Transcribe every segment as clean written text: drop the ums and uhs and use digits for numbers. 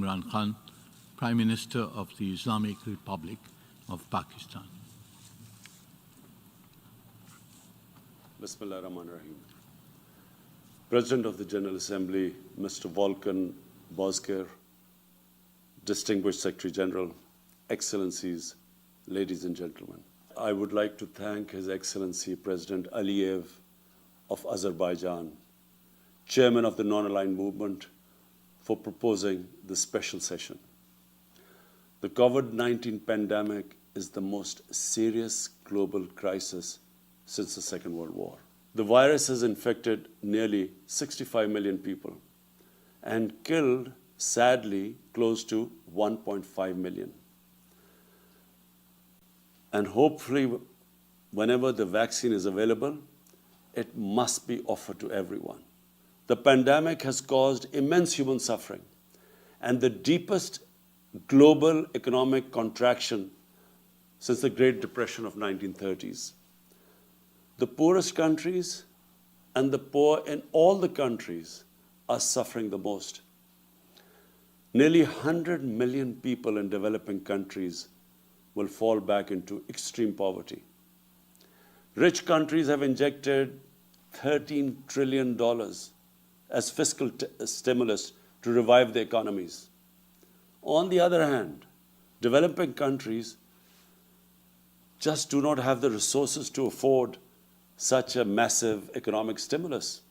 Imran Khan, Prime Minister of the Islamic Republic of Pakistan. Bismillah ar-Rahman ar-Rahim. President of the General Assembly, Mr. Volkan Bozkir, Distinguished Secretary General, Excellencies, ladies and gentlemen. I would like to thank His Excellency President Aliyev of Azerbaijan, Chairman of the Non-Aligned Movement, for proposing this special session. The COVID-19 pandemic is the most serious global crisis since the Second World War. The virus has infected nearly 65 million people and killed, sadly, close to 1.5 million. And hopefully, whenever the vaccine is available, it must be offered to everyone. The pandemic has caused immense human suffering and the deepest global economic contraction since the Great Depression of 1930s. The poorest countries and the poor in all the countries are suffering the most. Nearly 100 million people in developing countries will fall back into extreme poverty. Rich countries have injected $13 trillion as fiscal stimulus to revive their economies. On the other hand, developing countries just do not have the resources to afford such a massive economic stimulus.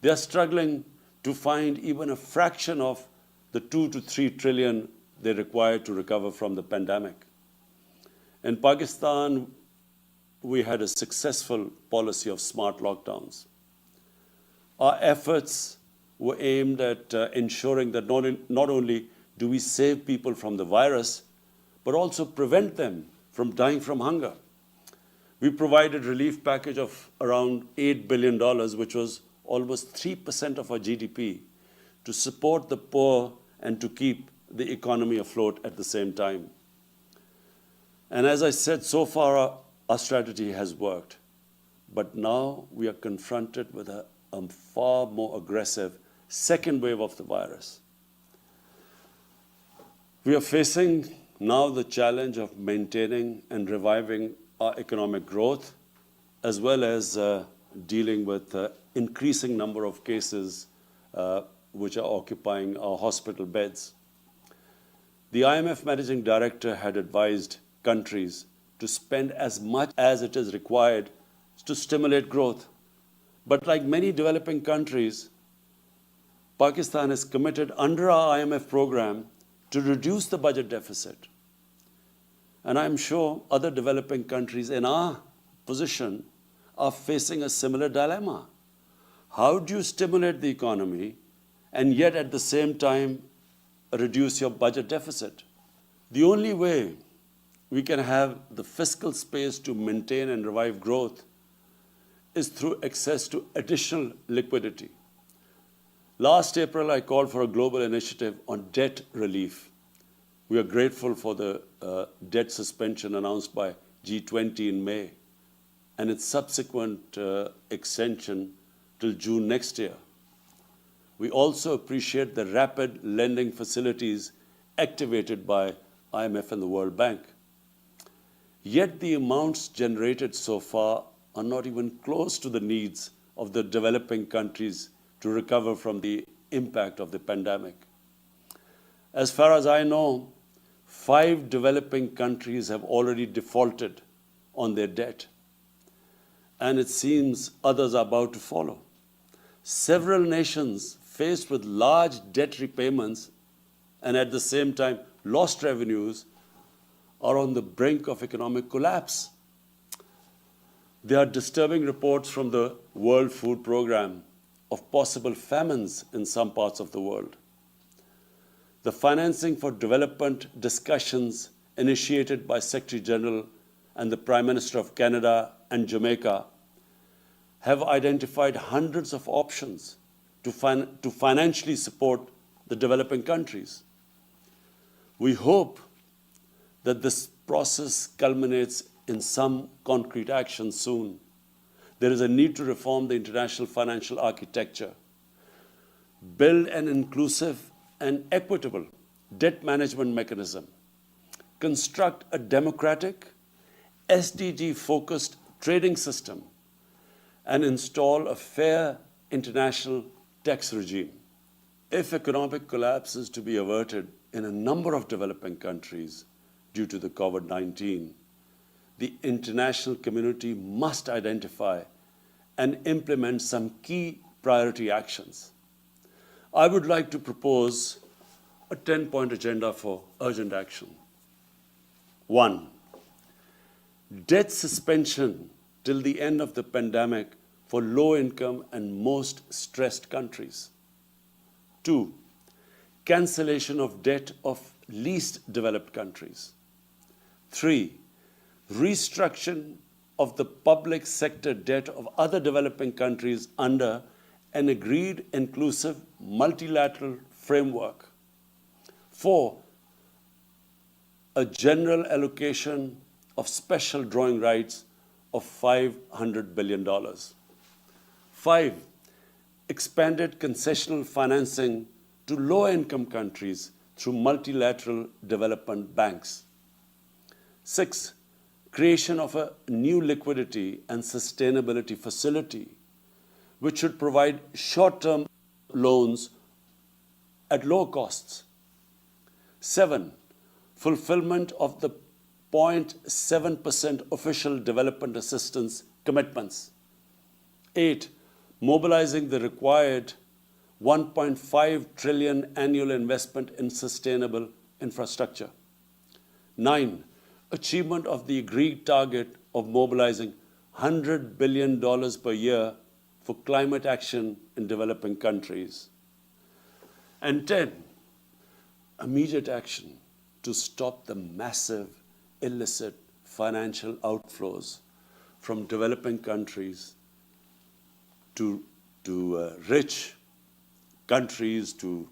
They are struggling to find even a fraction of the 2 to 3 trillion they require to recover from the pandemic. In Pakistan, we had a successful policy of smart lockdowns. Our efforts were aimed at ensuring that not only do we save people from the virus, but also prevent them from dying from hunger. We provided a relief package of around $8 billion, which was almost 3% of our GDP, to support the poor and to keep the economy afloat at the same time. And as I said, so far our strategy has worked. But now we are confronted with a far more aggressive second wave of the virus. We are facing now the challenge of maintaining and reviving our economic growth, as well as dealing with increasing number of cases which are occupying our hospital beds. The IMF Managing Director had advised countries to spend as much as it is required to stimulate growth. But like many developing countries, Pakistan is committed under our IMF program to reduce the budget deficit. And I'm sure other developing countries in our position are facing a similar dilemma. How do you stimulate the economy and yet at the same time reduce your budget deficit? The only way we can have the fiscal space to maintain and revive growth is through access to additional liquidity. Last April, I called for a global initiative on debt relief. We are grateful for the debt suspension announced by G20 in May and its subsequent extension till June next year. We also appreciate the rapid lending facilities activated by IMF and the World Bank. Yet the amounts generated so far are not even close to the needs of the developing countries to recover from the impact of the pandemic. As far as I know, 5 developing countries have already defaulted on their debt, and it seems others are about to follow. Several nations faced with large debt repayments and at the same time lost revenues are on the brink of economic collapse. There are disturbing reports from the World Food Programme of possible famines in some parts of the world. The financing for development discussions initiated by Secretary General and the Prime Minister of Canada and Jamaica have identified hundreds of options to financially support the developing countries. We hope that this process culminates in some concrete action soon. There is a need to reform the international financial architecture, build an inclusive and equitable debt management mechanism, construct a democratic, SDG-focused trading system, and install a fair international tax regime. If economic collapse is to be averted in a number of developing countries due to the COVID-19, the international community must identify and implement some key priority actions. I would like to propose a 10-point agenda for urgent action. 1. Debt suspension till the end of the pandemic for low-income and most stressed countries. 2. Cancellation of debt of least developed countries. 3. Restructuring of the public sector debt of other developing countries under an agreed inclusive multilateral framework. 4. A general allocation of special drawing rights of $500 billion. 5. Expanded concessional financing to low-income countries through multilateral development banks. 6. Creation of a new liquidity and sustainability facility, which should provide short-term loans at low costs. 7. Fulfillment of the 0.7% official development assistance commitments. 8. Mobilizing the required 1.5 trillion annual investment in sustainable infrastructure. 9. Achievement of the agreed target of mobilizing $100 billion per year for climate action in developing countries. And 10. Immediate action to stop the massive illicit financial outflows from developing countries to rich countries, to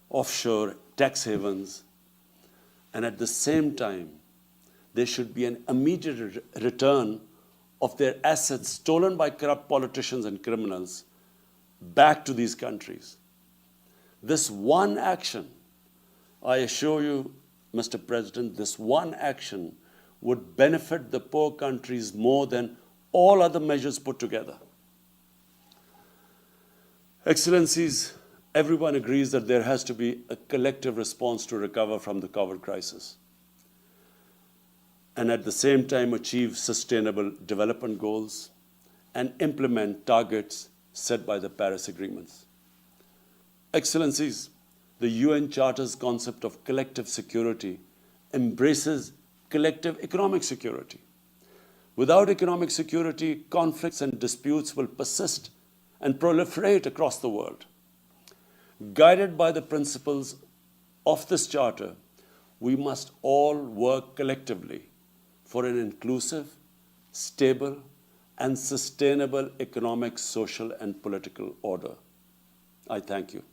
offshore tax havens. And at the same time, there should be an immediate return of their assets stolen by corrupt politicians and criminals back to these countries. This one action, I assure you, Mr. President, this one action would benefit the poor countries more than all other measures put together. Excellencies, everyone agrees that there has to be a collective response to recover from the COVID crisis and at the same time achieve sustainable development goals and implement targets set by the Paris agreements. Excellencies, the UN Charter's concept of collective security embraces collective economic security. Without economic security, conflicts and disputes will persist and proliferate across the world. Guided by the principles of this Charter, we must all work collectively for an inclusive, stable, and sustainable economic, social, and political order. I thank you.